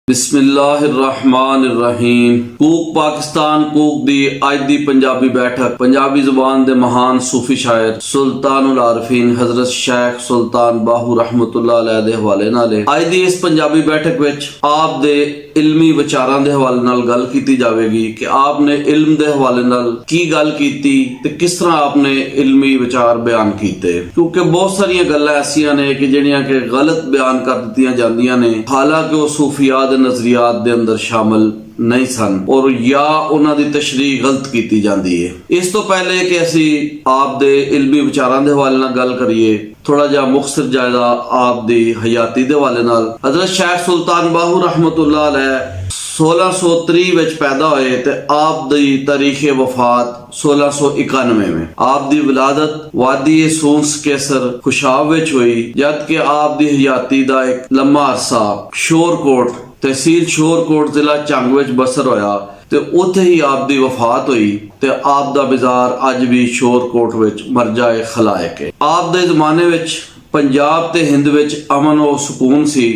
बिस्मिल्लाहिर्रहमानिर्रहीम। कूक पाकिस्तान कूक दी अज दी पंजाबी बैठक पंजाबी जुबान दे महान सूफी शायर सुल्तानुल आरफीन हजरत शेख सुल्तान बाहू रहमतुल्लाह अलैह दे हवाले नाल अज दी इस पंजाबी बैठक विच आप दे इल्मी विचारां दे हवाले नाल गल कीती जावेगी कि आपने इल्म दे हवाले नाल की गल कीती ते किस तरह आपने इल्मी विचार बयान कीते, क्योंकि बहुत सारियां गल्लां ऐसियां ने कि जिहड़ियां कि गलत बयान कर दित्तियां जांदियां ने, हालांकि वो सूफिया दे नजरियात दे अंदर शामिल नहीं सन और या उन्हां दी तशरीह गलत की जाती है। इस तो पहले कि असी आप दे इल्मी विचारां दे हवाले नाल गल करिए, थोड़ा जा मुख्तसर जायजा आप दी हयाती दे हवाले नाल। हजरत शेख सुल्तान बाहू रहमतुल्लाह अलैह 1630 विच पैदा होए ते आप दी तारीख वफात 1691 में। आप दी विलादत वादी सूंस कैसर खुशाब विच हुई, जबकि आप दी हयाती दा एक लम्मा अरसा शोरकोट तहसील शोरकोट जिला झंग विच बसर होया ते उत्थे ही आप दी वफात हुई ते आप दा बाजार अज भी शोरकोट विच मरजाए खलायक है। आप दे जमाने विच पंजाब ते हिंद विच अमन और सुकून सी।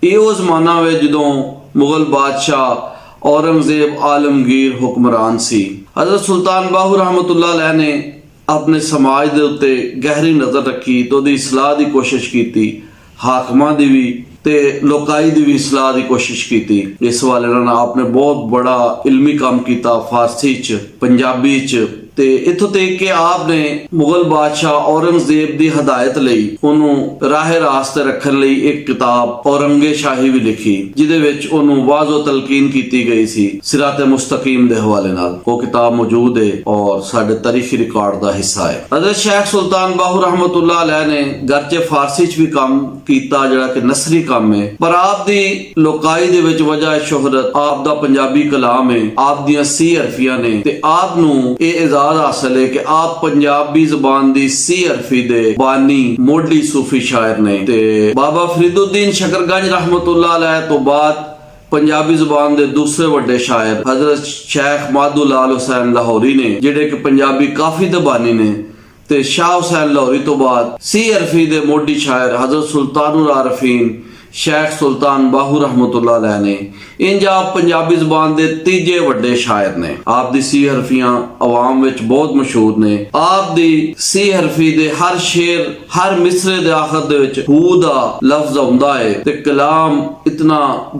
इहो जमाना वे जदों मुगल बादशाह औरंगजेब आलमगीर हुक्मरान सी। हजरत सुल्तान बाहू रहमतुल्लाह अलैह ने अपने समाज दे उत्ते गहरी नजर रखी तो दी इसलाह दी कोशिश कीती, हाकमां दी भी ते लोकाई दी भी इसलाह दी कोशिश कीती। इस हवाले नाल आपने बहुत बड़ा इल्मी काम कीता फारसी च पंजाबी च ते इत्थों तक कि आपने मुगल बादशाह औरंगजेब दी हदायत लई उन्होंने राह रास्ते रखने लई एक किताब औरंगे शाही भी लिखी, जिदे विच उन्होंने वाज़ो तलकीन कीती गई सी सिराते मुस्तकीम दे हवाले नाल। वो किताब मौजूद है और साडे तारीखी रिकॉर्ड दा हिस्सा है। हजरत शेख सुल्तान बाहू रहमतुल्लाह अलैह ने गरचे फारसी च भी काम कीता जिहड़ा कि नसरी काम है, पर आप दी लोकाई दे विच वजह शोहरत आप दा पंजाबी कलाम है, आप दियां सी हरफियां ने ते आप नू ए हासिल है कि आप पंजाबी जुबान दी सी हरफी दे बानी मोडी सूफी शायर ने। ते बाबा फरीदुद्दीन शकरगंज रहमतुल्लाह अलैह तो बाद पंजाबी जुबान दे दूसरे वड्डे शायर हजरत शेख माधू लाल हुसैन लाहौरी ने, जिहड़े कि पंजाबी काफी दे बानी ने। ते शाह हुसैन लाहौरी तो बाद सी हरफी दे मोडी शायर हजरत सुल्तानुल आरफीन शेख सुल्तान बाहू रहमतुल्लाह अलैह ने। इंज आप पंजाबी जुबान दे तीजे वड्डे शायर ने। आप दी सी हरफियां अवाम विच बहुत मशहूर ने। आप दी सी हरफी दे हर शेर हर मिसरे दे आखिर दे विच हू दा लफ्ज आउंदा है ते कलाम इतना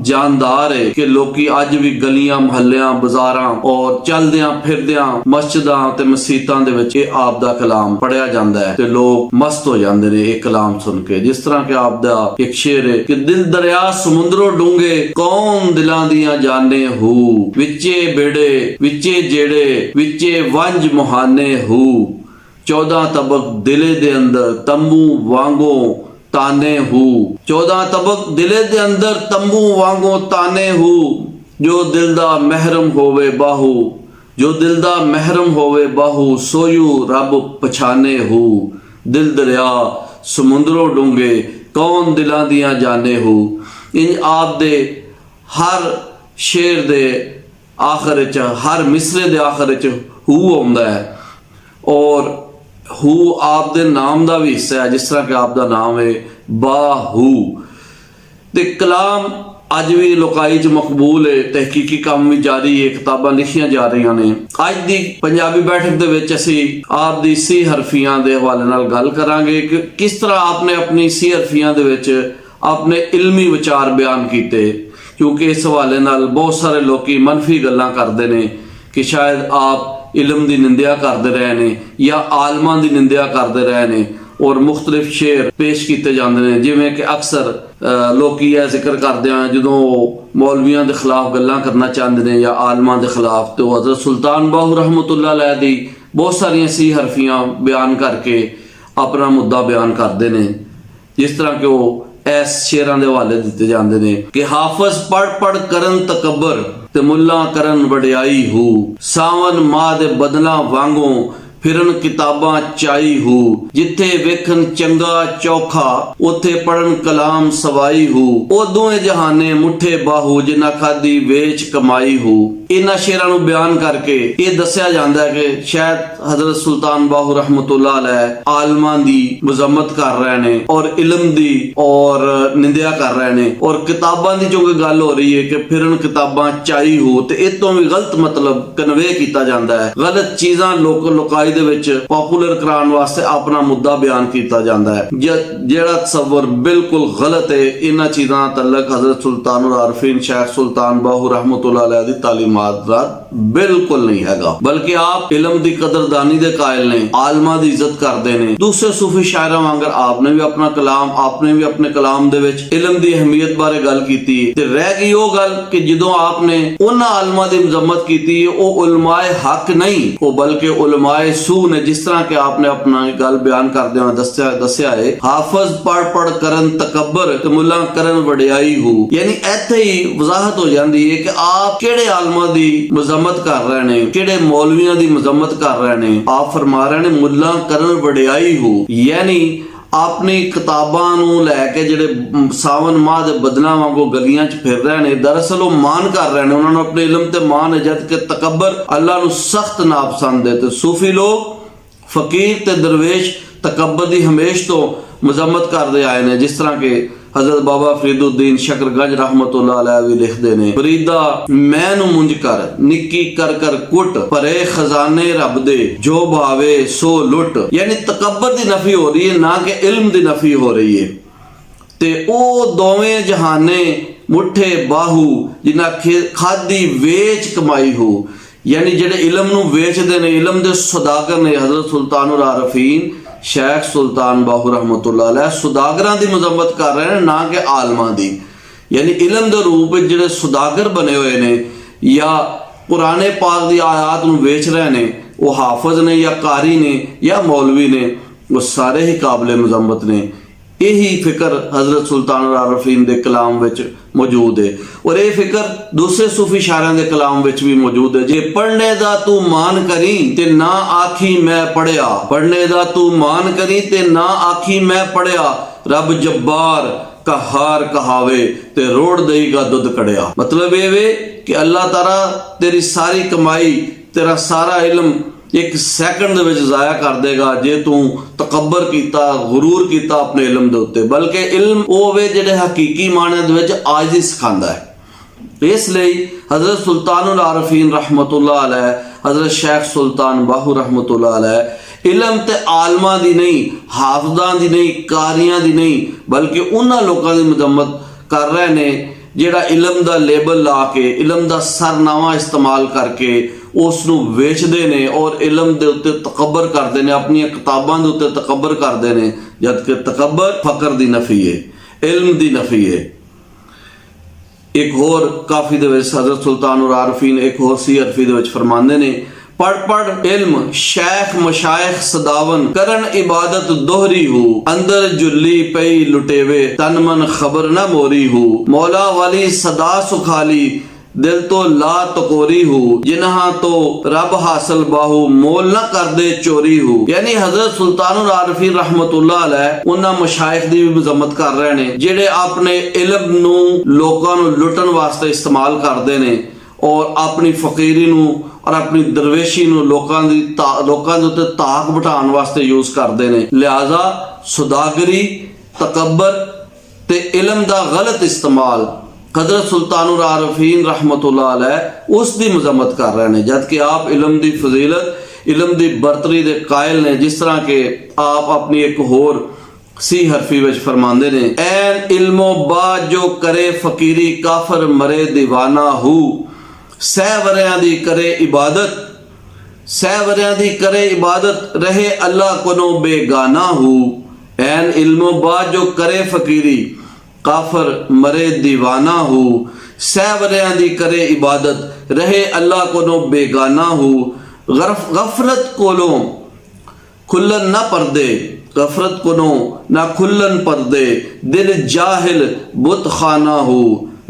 जानदार है कि लोकी अज भी गलियां महल्लियां बाजारां और चलदियां फिरदियां मस्जिदां ते मसीतां दे विच आप दा कलाम पढ़िया जांदा है ते लोग मस्त हो जांदे ने इह कलाम सुन के। जिस तरह के आप दा एक शेर है कि दिल दरिया समुंदरों डूंगे कौन दिलां दियां जाने हू, विचे बेड़े विचे जेड़े विचे वंज मुहाने हू, 14 तबक दिले दे अंदर तंबू वांगो ताने हू, 14 तबक दिले दे अंदर तंबू वांगो ताने हू, जो दिल दा महरम होवे बाहू, जो दिल दा महरम होवे बाहू, सोयू रब पछाने हू, दिल दरिया समुंदरों डूंगे कौन दिलां दियां जाने हू। इंज आप दे हर शेर दे आखिर च हर मिसरे दे आखिर च हू आउंदा है और हू आप दे नाम दा भी हिस्सा है, जिस तरह कि आप दा नाम है बाहू। ते कलाम अज भी लोकाई च मकबूल है, तहकीकी काम भी जारी है, किताबां लिखियां जा रही ने। अज दी पंजाबी बैठक दे विच असी आप दी सी हरफियां दे हवाले नाल गल करांगे कि किस तरह आपने अपनी सी हरफियां दे विच अपने इल्मी विचार बयान कीते, क्योंकि इस हवाले नाल बहुत सारे लोग मनफी गल्लां करदे ने कि शायद आप इल्म दी निंदिया करदे रहे ने या आलमां दी निंदिया करदे रहे ने और मुख्तलिफ शेर पेश किए जाते हैं, जिमें कि अक्सर लोग यह जिक्र करते हैं जो मौलवियों के खिलाफ गल्लां करना चाहते हैं या आलमां के खिलाफ, तो हजरत सुल्तान बाहू रहमतुल्लाह अलैह दी बहुत सारियां सी हरफियां बयान करके अपना मुद्दा बयान करते हैं। जिस तरह के वो ऐस शेरां दे हवाले दिते जाते हैं कि हाफिज पढ़ पढ़ करन तकबर ते मुल्ला करन वडियाई हू, सावन माह दे बदला वांगों फिरन किताबां चाई हू, जिथे वेखन चंगा चौखा उथे पढ़न कलाम सवाई हू, ओ दोए जहाने मुठे बाहू जिन्ना खादी वेच कमाई हू। ਇਹਨਾਂ ਸ਼ੇਰਾਂ ਨੂੰ ਬਿਆਨ ਕਰਕੇ ਇਹ ਦੱਸਿਆ ਜਾਂਦਾ ਹੈ ਕਿ ਸ਼ਾਇਦ ਹਜ਼ਰਤ ਸੁਲਤਾਨ ਬਾਹੂ ਰਹਿਮਤੁल्लाह अलैह ਆਲਮਾਂ ਦੀ ਮਜ਼ਮਤ ਕਰ ਰਹੇ ਨੇ ਔਰ ਇਲਮ ਦੀ ਔਰ ਨਿੰਦਿਆ ਕਰ ਰਹੇ ਨੇ ਔਰ ਕਿਤਾਬਾਂ ਦੀ ਜੋ ਗੱਲ ਹੋ ਰਹੀ ਹੈ ਕਿ ਫਿਰਨ ਕਿਤਾਬਾਂ ਚਾਈ ਹੋ ਤੇ ਇਹ ਤੋਂ ਵੀ ਗਲਤ ਮਤਲਬ ਕਨਵੇ ਕੀਤਾ ਜਾਂਦਾ ਹੈ। ਗਲਤ ਚੀਜ਼ਾਂ ਲੋਕਾਈ ਦੇ ਵਿੱਚ ਪਪੂਲਰ ਕਰਾਉਣ ਵਾਸਤੇ ਆਪਣਾ ਮੁੱਦਾ ਬਿਆਨ ਕੀਤਾ ਜਾਂਦਾ ਹੈ ਜਿਹੜਾ ਤਸੱਵੁਰ ਬਿਲਕੁਲ ਗਲਤ ਹੈ। ਇਹਨਾਂ ਚੀਜ਼ਾਂ ਤਲਕ ਹਜ਼ਰਤ ਸੁਲਤਾनुल आरफीन शेख सुल्तान बाहू रहमतुल्लाह अलैह ਦੀ ਤਾਲੀਮਾਤ ਦਾ ਬਿਲਕੁਲ ਨਹੀਂ ਹੈਗਾ, ਬਲਕਿ ਆਪ ਇਲਮ ਦੀ ਕਦਰਦਾਨੀ ਦੇ ਕਾਇਲ ਨੇ, ਆਲਮਾਂ ਦੀ ਇੱਜ਼ਤ ਕਰਦੇ ਨੇ। ਦੂਸਰੇ ਸੂਫੀ ਸ਼ਾਇਰਾਂ ਵਾਂਗਰ ਆਪਨੇ ਵੀ ਆਪਣੇ ਕਲਾਮ ਦੇ ਵਿੱਚ ਇਲਮ ਦੀ ਅਹਿਮੀਅਤ ਬਾਰੇ ਗੱਲ ਕੀਤੀ ਤੇ ਰਹਿ ਗਈ ਉਹ ਗੱਲ ਕਿ ਜਦੋਂ ਆਪਨੇ ਉਹਨਾਂ ਆਲਮਾਂ ਦੀ ਮਜ਼ਮਤ ਕੀਤੀ ਉਹ ਉਲਮਾਏ ਹੱਕ ਨਹੀਂ, ਉਹ ਬਲਕਿ ਉਲਮਾਏ ਸੂ ਨੇ। ਜਿਸ ਤਰ੍ਹਾਂ ਕਿ ਆਪਨੇ ਆਪਣਾ ਗੱਲ ਬਿਆਨ ਕਰਦੇ ਹੋਏ ਦੱਸਿਆ ਹੈ, ਹਾਫਜ਼ ਪੜ ਕਰਨ ਤਕੱਬਰ ਤੇ ਮੁੱਲਾ ਕਰਨ ਵਡਿਆਈ ਹੋ। ਯਾਨੀ ਇੱਥੇ ਹੀ ਵਜ਼ਾਹਤ ਹੋ ਜਾਂਦੀ ਹੈ ਕਿ ਆਪ ਕਿਹੜੇ ਆਲਮਾਂ ਦੀ ਮਜ਼ਮਤ ਕਰ ਰਹੇ ਨੇ, ਕਿਹੜੇ ਮੌਲਵੀਆਂ ਦੀ ਮਜ਼ਮਤ ਕਰ ਰਹੇ ਨੇ। ਆਪ ਫਰਮਾ ਰਹੇ ਨੇ ਮੁੱਲਾ ਕਰਨ ਵਡਿਆਈ ਹੋ, ਯਾਨੀ ਆਪਣੀ ਕਿਤਾਬਾਂ ਨੂੰ ਲੈ ਕੇ ਜਿਹੜੇ ਸਾਵਨ ਮਾਹ ਦੇ ਬਦਲਾਂ ਵਾਂਗੂ ਗਲੀਆਂ 'ਚ ਫਿਰ ਰਹੇ ਨੇ, ਦਰਅਸਲ ਉਹ ਮਾਨ ਕਰ ਰਹੇ ਨੇ, ਉਹਨਾਂ ਨੂੰ ਆਪਣੇ ਇਲਮ ਤੇ ਮਾਨ ਹੈ, ਜਦ ਕਿ ਤਕੱਬਰ ਅੱਲਾਹ ਨੂੰ ਸਖਤ ਨਾਪਸੰਦ ਹੈ। ਤੇ ਸੂਫੀ ਲੋਕ ਫਕੀਰ ਤੇ ਦਰਵੇਸ਼ ਤਕੱਬਰ ਦੀ ਹਮੇਸ਼ ਤੋਂ ਮਜ਼ਮਤ ਕਰਦੇ ਆਏ ਨੇ। ਜਿਸ ਤਰ੍ਹਾਂ ਕਿ हजरत बाबा फरीदुद्दीन शकरगंज रहमतुल्लाह अलैह भी लिखते ने, फरीदा मैनू मुंज कर निक्की कर कर कुट भरे खजाने रब दे जो भावे सो लुट। यानी तकब्बर दी नफी हो रही है, ना कि इल्म दी नफी हो रही है। ते ओ दोवें जहाने मुठे बाहू जिन्हां खादी वेच कमाई हो, यानी जेडे इल्म नू वेचदे ने, इल्म दे सौदागर ने हजरत सुल्तानुल आरफीन शेख सुल्तान बाहू रहमतुल्लाह अलैह सुदागरां दी मजम्मत कर रहे हैं, ना कि आलमां दी। यानी इलम दे रूप विच जिहड़े सुदागर बने हुए ने या कुरान पाक दी आयात नूं वेच रहे ने, वो हाफिज ने या कारी ने या मौलवी ने, वो सारे ही काबिल मजम्मत ने। यही फिक्र हजरत सुल्तानुल आरफीन दे कलाम विच मौजूद है और ये फिक्र दूसरे सूफी शायरां दे कलाम विच भी मौजूद है। जे पढ़ने दा तू मान करी ते ना आखी मैं पढ़िया, पढ़ने दा तू मान करी ते ना आखी मैं पढ़िया, रब जब्बार कहार कहावे ते रोड़ देगा दुध कड़िया। मतलब ये वे कि अल्लाह ताला तेरी सारी कमाई, तेरा सारा इल्म एक सैकंड दे विच ज़ाया कर देगा जे तू तकब्बर कीता, गुरूर कीता अपने इल्म दे उत्ते। बल्कि इल्म वो वे जिहड़े हकीकी माने दे विच आजिज़ सिखांदा है। इसलिए हजरत सुल्तानुल आरफीन रहमतुल्लाह अलैह, हजरत शेख सुल्तान बाहू रहमतुल्लाह अलैह इल्म ते आलमां दी नहीं, हाफिज़ां दी नहीं, कारियां दी नहीं, बल्कि उन्हां लोकां दी मजम्मत कर रहे ने ਜਿਹੜਾ ਇਲਮ ਦਾ ਲੇਬਲ ਲਾ ਕੇ, ਇਲਮ ਦਾ ਸਰਨਾਮਾ ਇਸਤੇਮਾਲ ਕਰਕੇ ਉਸ ਨੂੰ ਵੇਚਦੇ ਨੇ ਔਰ ਇਲਮ ਦੇ ਉੱਤੇ ਤਕੱਬਰ ਕਰਦੇ ਨੇ, ਆਪਣੀਆਂ ਕਿਤਾਬਾਂ ਦੇ ਉੱਤੇ ਤਕੱਬਰ ਕਰਦੇ ਨੇ, ਜਦ ਕਿ ਤਕੱਬਰ ਫਕਰ ਦੀ ਨਫੀ ਹੈ, ਇਲਮ ਦੀ ਨਫੀ ਹੈ। ਇੱਕ ਹੋਰ ਕਾਫੀ ਦੇ ਵਿੱਚ ਹਜ਼ਰਤ ਸੁਲਤਾनुल आरफीन ਇੱਕ ਹੋਰ ਸੀ ਅਰਫੀ ਦੇ ਵਿੱਚ ਫਰਮਾਉਂਦੇ ਨੇ, पढ़ इल्म शेख मशाइख सदावन करन इबादत दोहरी हो, अंदर जुल्ली पई लुटेवे तन मन खबर न मोरी हो, मौला वाली सदा सुखाली दिल तो ला तकोरी हो, जिन्हा तो रब हासिल बाहू मोल न कर दे चोरी हो। यानी हजरत सुल्तानुल आरफीन रहमतुल्लाह अलैह उन्हां मशाइख दी भी मजम्मत कर रहे ने जिहड़े अपने इल्म नू लोकां नू लुटन वास्ते इस्तेमाल करदे ने और अपनी फकीरी नू और अपनी दरवेशी नू लोकां दे उत्ते ताक बिठाउण वास्ते यूज करदे ने। लिहाजा सुदागरी, तकब्बर ते इल्म दा गलत इस्तेमाल हजरत सुल्तानुल आरफीन रहमतुल्लाह अलैह उस दी मजम्मत कर रहे हैं, जबकि आप इल्म दी फजीलत, इल्म दी बरतरी दे कायल ने। जिस तरह के आप अपनी एक होर सी हरफी विच फरमांदे ने, ऐन इल्मो बाज जो करे फकीरी काफर मरे दीवाना हू, सह वरियां दी करे इबादत, सह वरियां दी करे इबादत रहे अल्लाह कोनो बेगाना हू। ऐन इल्मो बाज जो करे फकीरी काफर मरे दीवाना हू, सह वरियां दी करे इबादत रहे अल्लाह कोनो बेगाना हू। गफरत कोलो खुल्लन ना पर्दे, गफरत कोनो ना खुल्लन पर्दे, दिल जाहिल बुत खाना हू,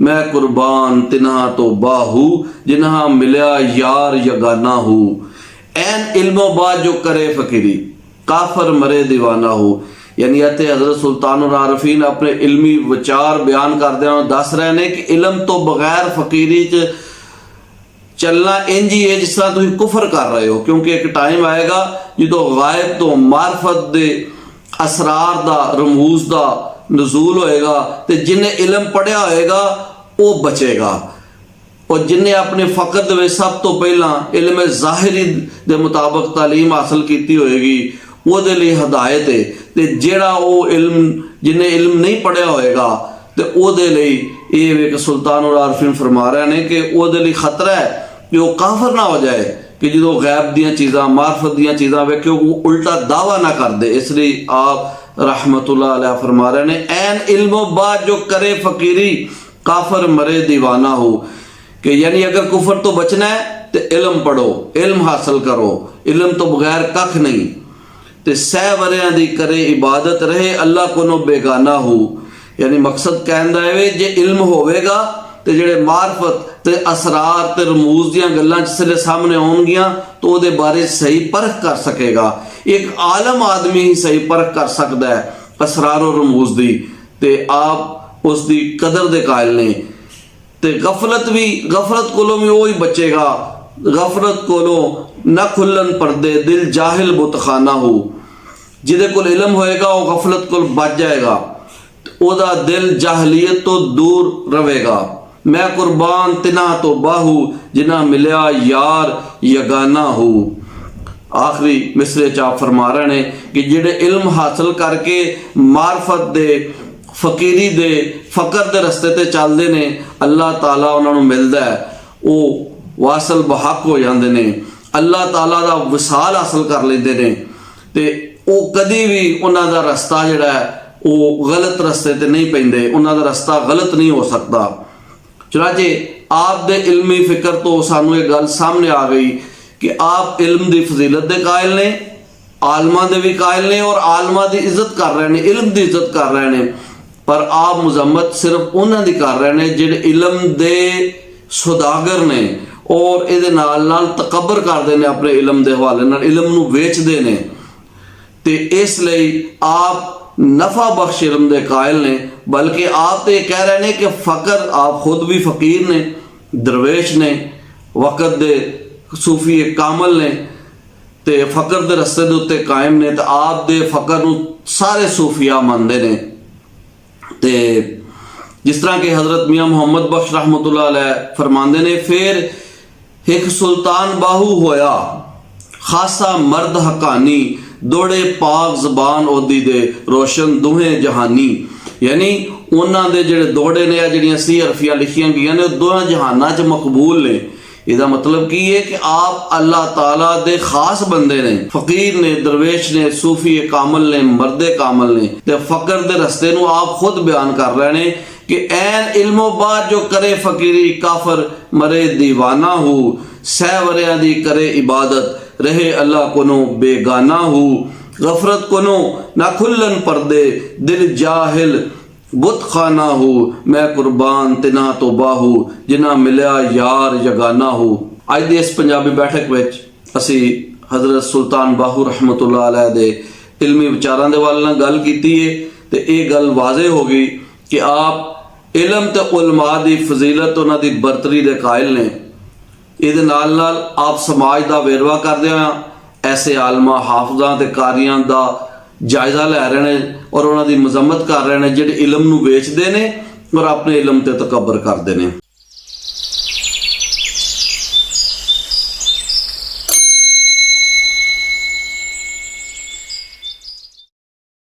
मैं कुर्बान तिन्हा तो बाहू जिन्हा मिल्या यार यगाना हू। ऐन इल्मो बाज जो करे फकीरी काफर मरे दीवाना हो। यानी इत्थे हजरत सुल्तानुल आरफीन अपने इल्मी विचार बयान करदे दस रहे ने कि इल्म तो बगैर फकीरी ਚੱਲਣਾ ਇੰਜ ਹੀ ਹੈ ਜਿਸ ਤਰ੍ਹਾਂ ਤੁਸੀਂ ਕੁਫਰ ਕਰ ਰਹੇ ਹੋ, ਕਿਉਂਕਿ ਇੱਕ ਟਾਈਮ ਆਏਗਾ ਜਦੋਂ ਗਾਇਬ ਤੋਂ ਮਾਰਫਤ ਦੇ ਅਸਰਾਰ ਦਾ ਰਮੂਜ਼ ਦਾ ਨਜ਼ੂਲ ਹੋਏਗਾ ਤੇ ਜਿਹਨੇ ਇਲਮ ਪੜ੍ਹਿਆ ਹੋਏਗਾ ਉਹ ਬਚੇਗਾ, ਔਰ ਜਿਹਨੇ ਆਪਣੇ ਫਕਰ ਦੇ ਵਿੱਚ ਸਭ ਤੋਂ ਪਹਿਲਾਂ ਇਲਮ ਜ਼ਾਹਿਰੀ ਦੇ ਮੁਤਾਬਕ ਤਾਲੀਮ ਹਾਸਲ ਕੀਤੀ ਹੋਏਗੀ ਉਹਦੇ ਲਈ ਹਦਾਇਤ ਹੈ, ਤੇ ਜਿਹੜਾ ਉਹ ਇਲਮ ਜਿਹਨੇ ਇਲਮ ਨਹੀਂ ਪੜ੍ਹਿਆ ਹੋਏਗਾ ਤੇ ਉਹਦੇ ਲਈ ਇਹ ਵੇਖ ਸੁਲਤਾਨ ਆਰਫੀਨ ਫਰਮਾ ਰਹੇ ਨੇ ਕਿ ਉਹਦੇ ਲਈ ਖਤਰਾ ਹੈ ਕਿ ਉਹ ਕਾਫਰ ਨਾ ਹੋ ਜਾਏ, ਕਿ ਜਦੋਂ ਗੈਬ ਦੀਆਂ ਚੀਜ਼ਾਂ ਮਾਰਫਤ ਦੀਆਂ ਚੀਜ਼ਾਂ ਵੇਖੇ ਉਹ ਉਲਟਾ ਦਾਵਾ ਨਾ ਕਰ ਦੇ। ਇਸ ਲਈ ਆਪ ਰਹਿਮਤੁल्लाह अलैह फरमा रहे ने ऐन इल्मो बाद जो करे फकीरी काफर मरे दीवाना हो, कि यानी अगर कुफर तो बचना है तो इल्म पढ़ो, इल्म हासिल करो, इल्म तो बगैर कख नहीं, ते सह वरियां दी करे इबादत रहे अल्लाह को नो बेगाना हो। यानी मकसद कहना है जे इल्म होवेगा ਤੇ ਜਿਹੜੇ ਮਾਰਫਤ ਤੇ ਅਸਰਾਰ ਤੇ ਰਮੂਜ਼ ਦੀਆਂ ਗੱਲਾਂ ਜਿਸਲੇ ਸਾਹਮਣੇ ਆਉਣਗੀਆਂ ਤਾਂ ਉਹਦੇ ਬਾਰੇ ਸਹੀ ਪਰਖ ਕਰ ਸਕੇਗਾ। ਇੱਕ ਆਲਮ ਆਦਮੀ ਹੀ ਸਹੀ ਪਰਖ ਕਰ ਸਕਦਾ ਹੈ ਅਸਰਾਰ ਔਰ ਰਮੂਜ਼ ਦੀ, ਤੇ ਆਪ ਉਸ ਦੀ ਕਦਰ ਦੇ ਕਾਇਲ ਨੇ। ਤੇ ਗਫਲਤ ਕੋਲੋਂ ਵੀ ਉਹ ਹੀ ਬਚੇਗਾ, ਗਫਲਤ ਕੋਲੋਂ ਨਾ ਖੁੱਲਣ ਪਰਦੇ ਦਿਲ ਜਾਹਿਲ ਬੁਤਖਾਨਾ ਹੋ। ਜਿਹਦੇ ਕੋਲ ਇਲਮ ਹੋਏਗਾ ਉਹ ਗਫਲਤ ਕੋਲ ਬਚ ਜਾਏਗਾ, ਉਹਦਾ ਦਿਲ ਜਾਹਲੀਅਤ ਤੋਂ ਦੂਰ ਰਵੇਗਾ। मैं कुर्बान तिना तो बाहू जिना मिलिया यार यगाना हो। आखिरी मिसरे च आप फरमा रहे ने कि जेड़े इल्म हासिल करके मार्फत दे फकीरी दे फकर दे रस्ते ते चलते ने अल्लाह ताला उन्होंने मिलता है, वो वासल बहक हो जाते ने, अल्लाह ताला दा विसाल हासिल कर लेते ने, ते वो कदी भी उन्हों दा रस्ता जिहड़ा है वो गलत रस्ते ते नहीं पैंदे, उन्हों दा रस्ता गलत नहीं हो सकता। चुनाचे आप दे इल्मी फिक्र तो सानू एक गल सामने आ गई कि आप इल्म दी फजीलत दे कायल ने, आलमा दे भी कायल ने और आलमा दी इज्जत कर रहे हैं, इल्म दी इज्जत कर रहे हैं, पर आप मुजम्मत सिर्फ उन्हां दी कर रहे हैं जिहड़े इल्म दे सुदागर ने और इहदे नाल तकबर करदे ने अपने इल्म दे हवाले नाल, इल्म नूं वेचदे ने। ते इस लई आप नफा बख्श इल्म दे कायल ने, बल्कि आप तो ये कह रहे हैं कि फ़कर आप खुद भी फ़कीर ने, दरवेश ने, वक़्त दे सूफी कामल ने, ते फ़कर दे रस्ते दे उत्ते कायम ने, तो आप दे फ़कर नूं सारे सूफिया मनदे ने। ते जिस तरह के हज़रत मियाँ मुहम्मद बख्श रहमतुल्लाह अलैह फरमांदे ने, फिर एक सुल्तान बाहू होया खासा मर्द हकानी दौड़े पाक जबान ओदी दे रोशन दुहें जहानी। यानी उन्हां दे जिहड़े दौड़े ने जिहड़ियां सी अरफियां लिखियां गईयां ने दोहां जहानां च मकबूल ने। इसदा मतलब की है कि आप अल्लाह ताला दे खास बंदे ने, फकीर ने, दरवेश ने, सूफी कामल ने, मर्दे कामल ने, ते फकर दे रस्ते नूं आप खुद बयान कर रहे ने कि ऐन इल्मो बाद जो करे फकीरी काफर मरे दीवाना हो, सह वरियां दी करे इबादत रहे अल्लाह कोनो बेगाना हो। गफरत कोनो ना खुल्लन पर्दे दिल जाहिल बुत खाना हो, मैं कुर्बान तिना तो बाहू जिना मिलिया यार यगाना हो। अज दी इस पंजाबी बैठक विच असी हजरत सुल्तान बाहू रहमतुल्लाह अलैह दे इल्मी विचारां दे वाल नाल गल कीती है, ते ये गल वाज़े हो गई कि आप इल्म ते उलमा दी फजीलत उन्हां दी बरतरी दे कायल ने। ਇਹਦੇ ਨਾਲ आप समाज का वेरवा करते हैं ऐसे आलमा हाफिज़ां ते कारियां का जायज़ा लै रहे हैं और उन्हों की मजम्मत कर रहे हैं जिहड़े इलम नूं वेचदे ने और अपने इलम ते तकबर करते हैं।